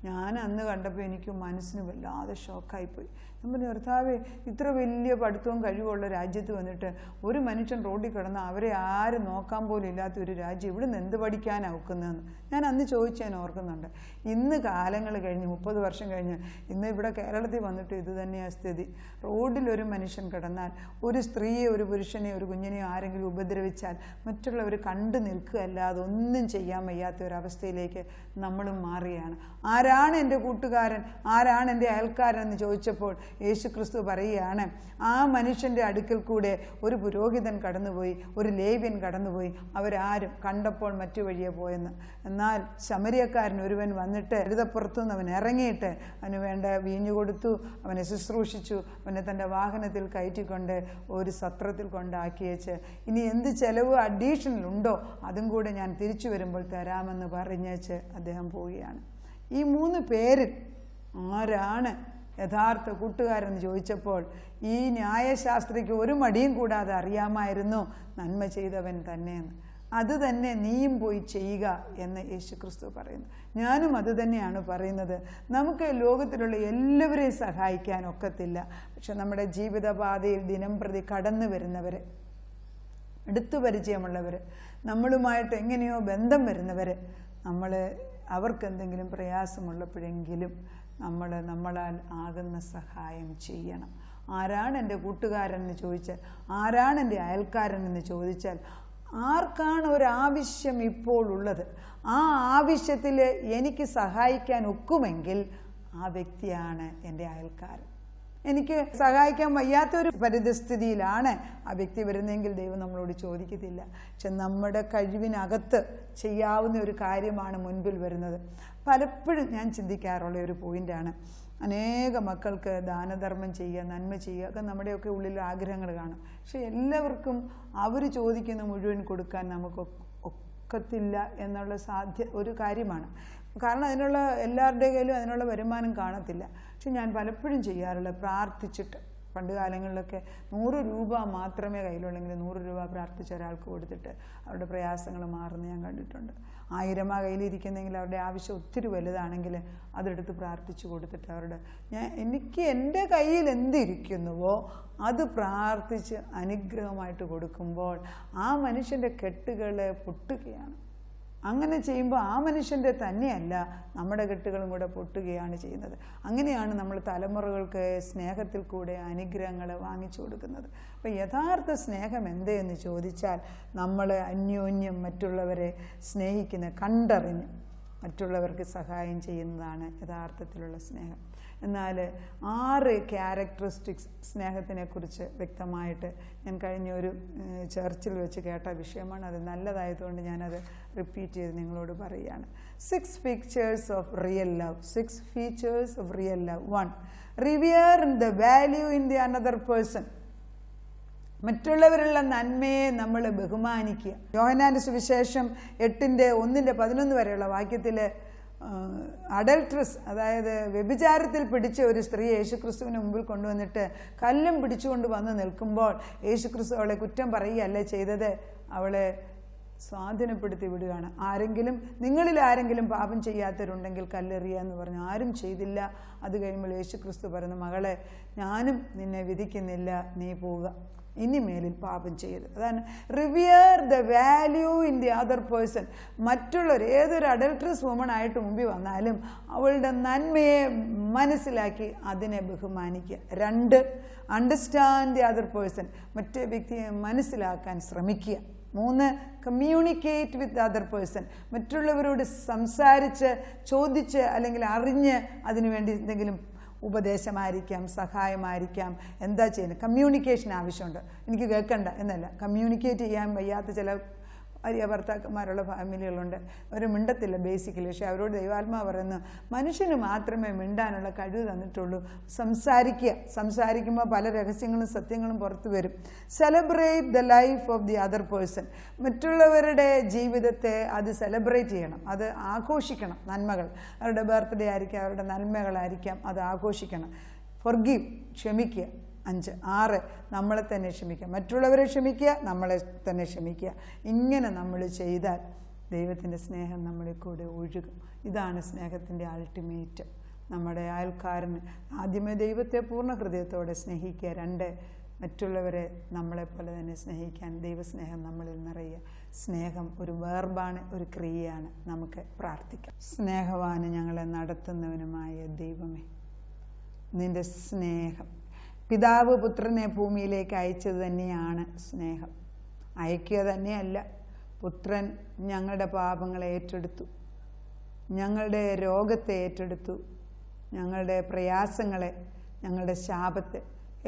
ഞാൻ അന്ന് കണ്ടപ്പോൾ എനിക്ക് മനസ്സിന് വല്ലാതെ ഷോക്കായിപ്പോയി. ഞാൻ പറഞ്ഞു, കർത്താവേ, ഇത്ര വലിയ പഠിത്തവും കഴിവുള്ള രാജ്യത്ത് വന്നിട്ട് ഒരു മനുഷ്യൻ റോഡിൽ കിടന്ന് അവരെ ആരും നോക്കാൻ പോലും ഇല്ലാത്ത ഒരു രാജ്യം ഇവിടുന്ന് എന്ത് പഠിക്കാനാണ് ഒക്കുന്നതെന്ന് ഞാൻ അന്ന് ചോദിച്ചു. ഞാൻ ഓർക്കുന്നുണ്ട്. ഇന്ന് കാലങ്ങൾ കഴിഞ്ഞ് 30 വർഷം കഴിഞ്ഞ് ഇന്ന് ഇവിടെ കേരളത്തിൽ വന്നിട്ട് ഇത് തന്നെയാണ് സ്ഥിതി. റോഡിലൊരു മനുഷ്യൻ കിടന്നാൽ, ഒരു സ്ത്രീയെ, ഒരു പുരുഷനെ, ഒരു കുഞ്ഞിനെയോ ആരെങ്കിലും ഉപദ്രവിച്ചാൽ മറ്റുള്ളവർ കണ്ടു നിൽക്കുകയല്ലാതെ ഒന്നും ചെയ്യാൻ വയ്യാത്ത ഒരവസ്ഥയിലേക്ക് നമ്മളും മാറുകയാണ്. ആരാണ് എൻ്റെ കൂട്ടുകാരൻ, ആരാണ് എൻ്റെ അയൽക്കാരൻ എന്ന് ചോദിച്ചപ്പോൾ യേശുക്രിസ്തു പറയുകയാണ്, ആ മനുഷ്യൻ്റെ അടുക്കൽ കൂടെ ഒരു പുരോഹിതൻ കടന്നുപോയി, ഒരു ലേവ്യൻ കടന്നുപോയി, അവരാരും കണ്ടപ്പോൾ മറ്റു വഴിയെ പോയെന്ന്. എന്നാൽ ശമരിയക്കാരൻ ഒരുവൻ വന്നിട്ട് എഴുതപ്പുറത്തുനിന്ന് അവൻ ഇറങ്ങിയിട്ട് അവന് വേണ്ട വീഞ്ഞു കൊടുത്തു, അവനെ ശുശ്രൂഷിച്ചു, അവനെ തൻ്റെ വാഹനത്തിൽ കയറ്റിക്കൊണ്ട് ഒരു സത്രത്തിൽ കൊണ്ടാക്കിയേച്ച്, ഇനി എന്ത് ചെലവ് അഡീഷണൽ ഉണ്ടോ അതും കൂടെ ഞാൻ തിരിച്ചു വരുമ്പോൾ തരാമെന്ന് പറഞ്ഞേച്ച് അദ്ദേഹം പോവുകയാണ്. ഈ 3 പേരിൽ ആരാണ് യഥാർത്ഥ കൂട്ടുകാരെന്ന് ചോദിച്ചപ്പോൾ ഈ ന്യായശാസ്ത്രിക്ക് ഒരു മടിയും കൂടാതെ അറിയാമായിരുന്നു നന്മ ചെയ്തവൻ തന്നെയെന്ന്. അത് തന്നെ നീയും പോയി ചെയ്യുക എന്ന് യേശുക്രിസ്തു പറയുന്നു. ഞാനും അത് തന്നെയാണ് പറയുന്നത്. നമുക്ക് ലോകത്തിലുള്ള എല്ലാവരെയും സഹായിക്കാൻ ഒക്കത്തില്ല. പക്ഷെ നമ്മുടെ ജീവിതപാതയിൽ ദിനം പ്രതി കടന്നു വരുന്നവർ, അടുത്തു പരിചയമുള്ളവർ, നമ്മളുമായിട്ട് എങ്ങനെയോ ബന്ധം വരുന്നവർ, അവർക്ക് എന്തെങ്കിലും പ്രയാസമുള്ളപ്പോഴെങ്കിലും നമ്മളാൽ ആകുന്ന സഹായം ചെയ്യണം. ആരാണ് എൻ്റെ കൂട്ടുകാരനെന്ന് ചോദിച്ചാൽ, ആരാണ് എൻ്റെ അയൽക്കാരനെന്ന് ചോദിച്ചാൽ, ആർക്കാണ് ഒരാവശ്യം ഇപ്പോൾ ഉള്ളത്, ആ ആവശ്യത്തിൽ എനിക്ക് സഹായിക്കാൻ ഒക്കുമെങ്കിൽ ആ വ്യക്തിയാണ് എൻ്റെ അയൽക്കാരൻ. എനിക്ക് സഹായിക്കാൻ വയ്യാത്തൊരു പരിതസ്ഥിതിയിലാണ് ആ വ്യക്തി വരുന്നതെങ്കിൽ ദൈവം നമ്മളോട് ചോദിക്കത്തില്ല. പക്ഷെ നമ്മുടെ കഴിവിനകത്ത് ചെയ്യാവുന്ന ഒരു കാര്യമാണ് മുൻപിൽ വരുന്നത്. പലപ്പോഴും ഞാൻ ചിന്തിക്കാറുള്ള ഒരു പോയിൻ്റാണ്, അനേക മക്കൾക്ക് ദാനധർമ്മം ചെയ്യുക, നന്മ ചെയ്യുക ഒക്കെ നമ്മുടെയൊക്കെ ഉള്ളിൽ ആഗ്രഹങ്ങൾ കാണും. പക്ഷെ എല്ലാവർക്കും അവർ ചോദിക്കുന്ന മുഴുവൻ കൊടുക്കാൻ നമുക്ക് ഒക്കത്തില്ല എന്നുള്ള ഒരു കാര്യമാണ്. കാരണം അതിനുള്ള എല്ലാവരുടെ കയ്യിലും അതിനുള്ള വരുമാനം കാണത്തില്ല. പക്ഷെ ഞാൻ പലപ്പോഴും ചെയ്യാറുള്ള, പ്രാർത്ഥിച്ചിട്ട്, പണ്ട് കാലങ്ങളിലൊക്കെ 100 രൂപ മാത്രമേ കയ്യിലുള്ളെങ്കിൽ 100 രൂപ പ്രാർത്ഥിച്ച ഒരാൾക്ക് കൊടുത്തിട്ട് അവരുടെ പ്രയാസങ്ങൾ മാറുന്ന ഞാൻ കണ്ടിട്ടുണ്ട്. 1000 കയ്യിലിരിക്കുന്നെങ്കിൽ അവരുടെ ആവശ്യം ഒത്തിരി വലുതാണെങ്കിൽ അതെടുത്ത് പ്രാർത്ഥിച്ചു കൊടുത്തിട്ട് എനിക്ക് എൻ്റെ കയ്യിൽ എന്തിരിക്കുന്നുവോ അത് പ്രാർത്ഥിച്ച് അനുഗ്രഹമായിട്ട് കൊടുക്കുമ്പോൾ ആ മനുഷ്യൻ്റെ കെട്ടുകൾ പൊട്ടുകയാണ്. അങ്ങനെ ചെയ്യുമ്പോൾ ആ മനുഷ്യൻ്റെ തന്നെയല്ല, നമ്മുടെ കെട്ടുകളും കൂടെ പൊട്ടുകയാണ് ചെയ്യുന്നത്. അങ്ങനെയാണ് നമ്മൾ തലമുറകൾക്ക് സ്നേഹത്തിൽ കൂടെ അനുഗ്രഹങ്ങൾ വാങ്ങിച്ചു കൊടുക്കുന്നത്. അപ്പോൾ യഥാർത്ഥ സ്നേഹം എന്തെന്ന് ചോദിച്ചാൽ, നമ്മൾ അന്യോന്യം മറ്റുള്ളവരെ സ്നേഹിക്കുന്ന, കണ്ടറിഞ്ഞ് മറ്റുള്ളവർക്ക് സഹായം ചെയ്യുന്നതാണ് യഥാർത്ഥത്തിലുള്ള സ്നേഹം. എന്നാൽ 6 ക്യാരക്ടറിസ്റ്റിക്സ് സ്നേഹത്തിനെക്കുറിച്ച് വ്യക്തമായിട്ട് ഞാൻ കഴിഞ്ഞ ഒരു ചർച്ചിൽ വെച്ച് കേട്ട വിഷയമാണ്. അത് നല്ലതായതുകൊണ്ട് ഞാനത് റിപ്പീറ്റ് ചെയ്ത് നിങ്ങളോട് പറയുകയാണ്. 6 features of real love. 6 features of real love. 1. Revere the value in the another person. മറ്റുള്ളവരുള്ള നന്മയെ നമ്മൾ ബഹുമാനിക്കുക. യോഹന്നാന്റെ സുവിശേഷം 8:1-11 വരെയുള്ള വാക്യത്തിൽ അഡൽട്രസ്, അതായത് വ്യഭിചാരത്തിൽ പിടിച്ച ഒരു സ്ത്രീ യേശുക്രിസ്തുവിന് മുമ്പിൽ കൊണ്ടുവന്നിട്ട് കല്ലും പിടിച്ചുകൊണ്ട് വന്ന് നിൽക്കുമ്പോൾ യേശുക്രിസ്തു അവളെ കുറ്റം പറയുകയല്ലേ ചെയ്തത്, അവളെ സ്വാധീനപ്പെടുത്തി വിടുകയാണ്. നിങ്ങളിൽ ആരെങ്കിലും പാപം ചെയ്യാത്തവരുണ്ടെങ്കിൽ കല്ലെറിയുക എന്ന് പറഞ്ഞു. ആരും ചെയ്തില്ല. അത് കഴിയുമ്പോൾ യേശുക്രിസ്തു പറഞ്ഞു, മകളെ, ഞാനും നിന്നെ വിധിക്കുന്നില്ല, നീ പോവുക, ഇനിമേലിൽ പാപം ചെയ്ത്. അതാണ് revere the value in the other person. മറ്റുള്ളവർ, ഏതൊരു അഡൽട്രസ് വുമൺ ആയിട്ട് മുമ്പിൽ വന്നാലും അവളുടെ നന്മയെ മനസ്സിലാക്കി അതിനെ ബഹുമാനിക്കുക. 2. Understand the other person. മറ്റേ വ്യക്തിയെ മനസ്സിലാക്കാൻ ശ്രമിക്കുക. 3. Communicate with other person. മറ്റുള്ളവരോട് സംസാരിച്ച്, ചോദിച്ച്, അല്ലെങ്കിൽ അറിഞ്ഞ് അതിനുവേണ്ടി എന്തെങ്കിലും ഉപദേശമായിരിക്കാം, സഹായമായിരിക്കാം, എന്താ ചെയ്യുന്നത്. കമ്മ്യൂണിക്കേഷൻ ആവശ്യമുണ്ട്. എനിക്ക് കേൾക്കണ്ട എന്നല്ല, കമ്മ്യൂണിക്കേറ്റ് ചെയ്യാൻ വയ്യാത്ത ചില ഭാര്യ ഭർത്താക്കന്മാരുള്ള ഫാമിലികളുണ്ട്. അവർ മിണ്ടത്തില്ല ബേസിക്കലി. പക്ഷെ അവരോട് ദൈവാത്മാവ് പറയുന്നു, മനുഷ്യന് മാത്രമേ മിണ്ടാനുള്ള കഴിവ് തന്നിട്ടുള്ളൂ. സംസാരിക്കുമ്പോൾ പല രഹസ്യങ്ങളും സത്യങ്ങളും പുറത്തു വരും. Celebrate the life of the other person. മറ്റുള്ളവരുടെ ജീവിതത്തെ അത് സെലിബ്രേറ്റ് ചെയ്യണം, അത് ആഘോഷിക്കണം. നന്മകൾ, അവരുടെ ബർത്ത്ഡേ ആയിരിക്കാം, അവരുടെ നന്മകളായിരിക്കാം, അത് ആഘോഷിക്കണം. ഫോർഗീവ്, ക്ഷമിക്കുക. 5. 6. നമ്മളെ തന്നെ ക്ഷമിക്കുക. മറ്റുള്ളവരെ ക്ഷമിക്കുക, നമ്മളെ തന്നെ ക്ഷമിക്കുക. ഇങ്ങനെ നമ്മൾ ചെയ്താൽ ദൈവത്തിൻ്റെ സ്നേഹം നമ്മളിൽ കൂടെ ഒഴുകും. ഇതാണ് സ്നേഹത്തിൻ്റെ അൾട്ടിമേറ്റ്. നമ്മുടെ അയൽക്കാരന് ആദ്യമേ ദൈവത്തെ പൂർണ്ണ ഹൃദയത്തോടെ സ്നേഹിക്കുക, 2 മറ്റുള്ളവരെ നമ്മളെപ്പോലെ തന്നെ സ്നേഹിക്കാൻ ദൈവസ്നേഹം നമ്മളിൽ നിറയുക. സ്നേഹം ഒരു വേർബാണ്, ഒരു ക്രിയയാണ്. നമുക്ക് പ്രാർത്ഥിക്കാം. സ്നേഹവാന് ഞങ്ങളെ നടത്തുന്നവനുമായ ദൈവമേ, നിൻ്റെ സ്നേഹം പിതാവ് പുത്രനെ ഭൂമിയിലേക്ക് അയച്ചത് തന്നെയാണ് സ്നേഹം. അയക്കുക തന്നെയല്ല, പുത്രൻ ഞങ്ങളുടെ പാപങ്ങളെ ഏറ്റെടുത്തു, ഞങ്ങളുടെ രോഗത്തെ ഏറ്റെടുത്തു, ഞങ്ങളുടെ പ്രയാസങ്ങളെ, ഞങ്ങളുടെ ശാപത്തെ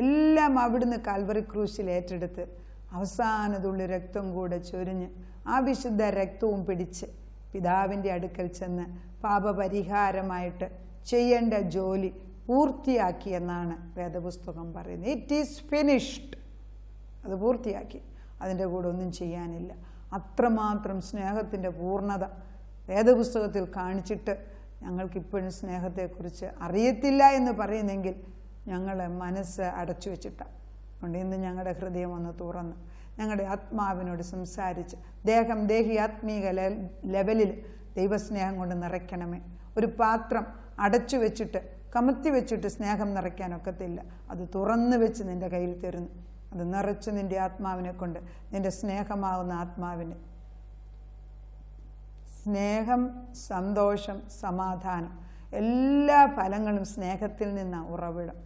എല്ലാം അവിടുന്ന് കാൽവറി ക്രൂശിൽ ഏറ്റെടുത്ത് അവസാനതുള്ളി രക്തം കൂടെ ചൊരിഞ്ഞ് ആ വിശുദ്ധ രക്തവും പിടിച്ച് പിതാവിൻ്റെ അടുക്കൽ ചെന്ന് പാപപരിഹാരമായിട്ട് ചെയ്യേണ്ട ജോലി പൂർത്തിയാക്കിയെന്നാണ് വേദപുസ്തകം പറയുന്നത്. It is finished. അത് പൂർത്തിയാക്കി, അതിൻ്റെ കൂടെ ഒന്നും ചെയ്യാനില്ല. അത്രമാത്രം സ്നേഹത്തിൻ്റെ പൂർണ്ണത വേദപുസ്തകത്തിൽ കാണിച്ചിട്ട് ഞങ്ങൾക്കിപ്പോഴും സ്നേഹത്തെക്കുറിച്ച് അറിയത്തില്ല എന്ന് പറയുന്നെങ്കിൽ ഞങ്ങളെ മനസ്സ് അടച്ചു വെച്ചിട്ടാണ്. അതുകൊണ്ട് ഇന്ന് ഞങ്ങളുടെ ഹൃദയം ഒന്ന് തുറന്ന് ഞങ്ങളുടെ ആത്മാവിനോട് സംസാരിച്ച് ദേഹി ആത്മീക ലെവലിൽ ദൈവസ്നേഹം കൊണ്ട് നിറയ്ക്കണമേ. ഒരു പാത്രം അടച്ചു വെച്ചിട്ട് കമത്തി വെച്ചിട്ട് സ്നേഹം നിറയ്ക്കാനൊക്കത്തില്ല. അത് തുറന്നു വെച്ച് നിൻ്റെ കയ്യിൽ തരുന്നു. അത് നിറച്ച് നിൻ്റെ ആത്മാവിനെ കൊണ്ട്, നിൻ്റെ സ്നേഹമാവുന്ന ആത്മാവിനെ, സ്നേഹം, സന്തോഷം, സമാധാനം എല്ലാ ഫലങ്ങളും സ്നേഹത്തിൽ നിന്നാണ് ഉറവിടം.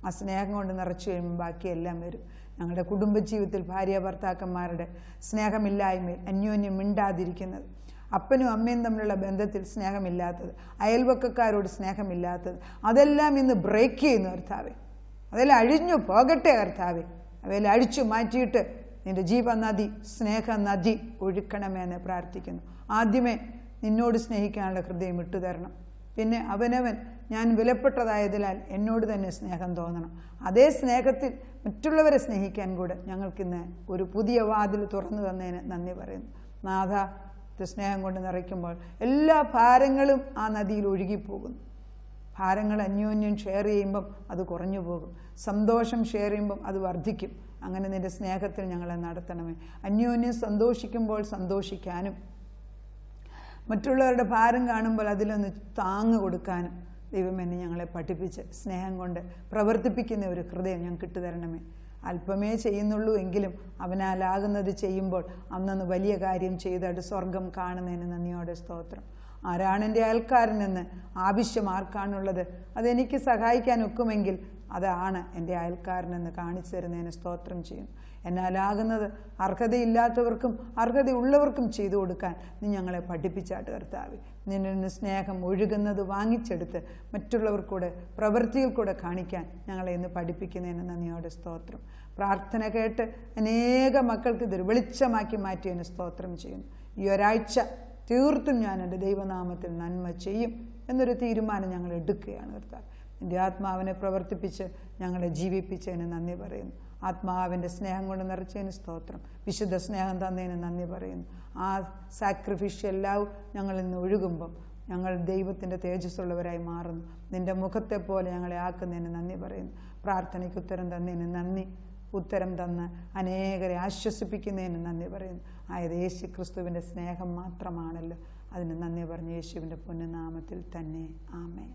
ആ സ്നേഹം കൊണ്ട് നിറച്ചു കഴിയുമ്പോൾ ബാക്കിയെല്ലാം വരും. ഞങ്ങളുടെ കുടുംബജീവിതത്തിൽ ഭാര്യ ഭർത്താക്കന്മാരുടെ സ്നേഹമില്ലായ്മയിൽ അന്യോന്യം മിണ്ടാതിരിക്കുന്നത്, അപ്പനും അമ്മയും തമ്മിലുള്ള ബന്ധത്തിൽ സ്നേഹമില്ലാത്തത്, അയൽവക്കക്കാരോട് സ്നേഹമില്ലാത്തത്, അതെല്ലാം ഇന്ന് ബ്രേക്ക് ചെയ്യുന്നു കർത്താവേ. അതെല്ലാം അഴിഞ്ഞു പോകട്ടെ കർത്താവേ. അവയെല്ലാം അഴിച്ചു മാറ്റിയിട്ട് നിൻ്റെ ജീവനദി, സ്നേഹനദി ഒഴുക്കണമേ എന്ന് പ്രാർത്ഥിക്കുന്നു. ആദ്യമേ നിന്നോട് സ്നേഹിക്കാനുള്ള ഹൃദയം ഇട്ടുതരണം. പിന്നെ അവനവൻ ഞാൻ വിലപ്പെട്ടതായതിനാൽ എന്നോട് തന്നെ സ്നേഹം തോന്നണം. അതേ സ്നേഹത്തിൽ മറ്റുള്ളവരെ സ്നേഹിക്കാൻ കൂടെ ഞങ്ങൾക്കിന്ന് ഒരു പുതിയ വാതിൽ തുറന്നു തന്നതിന് നന്ദി പറയുന്നു. നാഥ, സ്നേഹം കൊണ്ട് നിറയ്ക്കുമ്പോൾ എല്ലാ ഭാരങ്ങളും ആ നദിയിൽ ഒഴുകിപ്പോകുന്നു. ഭാരങ്ങൾ അന്യോന്യം ഷെയർ ചെയ്യുമ്പം അത് കുറഞ്ഞു പോകും. സന്തോഷം ഷെയർ ചെയ്യുമ്പം അത് വർദ്ധിക്കും. അങ്ങനെ നിൻ്റെ സ്നേഹത്തിൽ ഞങ്ങളെ നടത്തണമേ. അന്യോന്യം സന്തോഷിക്കുമ്പോൾ സന്തോഷിക്കാനും മറ്റുള്ളവരുടെ ഭാരം കാണുമ്പോൾ അതിലൊന്ന് താങ്ങ് കൊടുക്കാനും ദൈവം എന്നെ ഞങ്ങളെ പഠിപ്പിച്ച് സ്നേഹം കൊണ്ട് പ്രവർത്തിപ്പിക്കുന്ന ഒരു ഹൃദയം ഞങ്ങൾക്ക് ഇട്ടുതരണമേ. അല്പമേ ചെയ്യുന്നുള്ളൂ എങ്കിലും അവനാലാകുന്നത് ചെയ്യുമ്പോൾ അന്നന്ന് വലിയ കാര്യം ചെയ്തിട്ട് സ്വർഗം കാണുന്നതിന് നന്ദിയോടെ സ്തോത്രം. ആരാണെൻ്റെ അയൽക്കാരനെന്ന് ആവശ്യം ആർക്കാണുള്ളത്, അതെനിക്ക് സഹായിക്കാൻ ഒക്കുമെങ്കിൽ അതാണ് എൻ്റെ അയൽക്കാരനെന്ന് കാണിച്ചു തരുന്നതിന് സ്തോത്രം ചെയ്യും. എന്നാലാകുന്നത് അർഹതയില്ലാത്തവർക്കും അർഹതയുള്ളവർക്കും ചെയ്തു കൊടുക്കാൻ നീ ഞങ്ങളെ പഠിപ്പിച്ചാട്ട് കർത്താവേ. നിന്നിൽ നിന്ന് സ്നേഹം ഒഴുകുന്നത് വാങ്ങിച്ചെടുത്ത് മറ്റുള്ളവർക്കൂടെ പ്രവൃത്തിയിൽ കൂടെ കാണിക്കാൻ ഞങ്ങളെ ഇന്ന് പഠിപ്പിക്കുന്നതിന് നന്ദിയോടെ സ്തോത്രം. പ്രാർത്ഥന കേട്ട് അനേക മക്കൾക്ക് ഇതൊരു വെളിച്ചമാക്കി മാറ്റിയതിന് സ്തോത്രം ചെയ്യുന്നു. ഈ ഒരാഴ്ച തീർത്തും ഞാൻ എൻ്റെ ദൈവനാമത്തിൽ നന്മ ചെയ്യും എന്നൊരു തീരുമാനം ഞങ്ങൾ എടുക്കുകയാണ് കർത്താവ്. എൻ്റെ ആത്മാവിനെ പ്രവർത്തിപ്പിച്ച് ഞങ്ങളെ ജീവിപ്പിച്ചതിന് നന്ദി പറയുന്നു. ആത്മാവിൻ്റെ സ്നേഹം കൊണ്ട് നിറച്ചതിന് സ്തോത്രം. വിശുദ്ധ സ്നേഹം തന്നതിന് നന്ദി പറയുന്നു. ആ സാക്രിഫിഷ്യൽ ലവ് ഞങ്ങളിൽ നിന്ന് ഒഴുകുമ്പം ഞങ്ങൾ ദൈവത്തിൻ്റെ തേജസ്സുള്ളവരായി മാറുന്നു. നിൻ്റെ മുഖത്തെ പോലെ ഞങ്ങളെ ആക്കുന്നതിന് നന്ദി പറയുന്നു. പ്രാർത്ഥനയ്ക്ക് ഉത്തരം തന്നതിന് നന്ദി. ഉത്തരം തന്ന് അനേകരെ ആശ്വസിപ്പിക്കുന്നതിന് നന്ദി പറയുന്നു. ആയത് യേശു ക്രിസ്തുവിൻ്റെ സ്നേഹം മാത്രമാണല്ലോ. അതിന് നന്ദി പറഞ്ഞ് യേശുവിൻ്റെ പുണ്യനാമത്തിൽ തന്നെ ആമേൻ.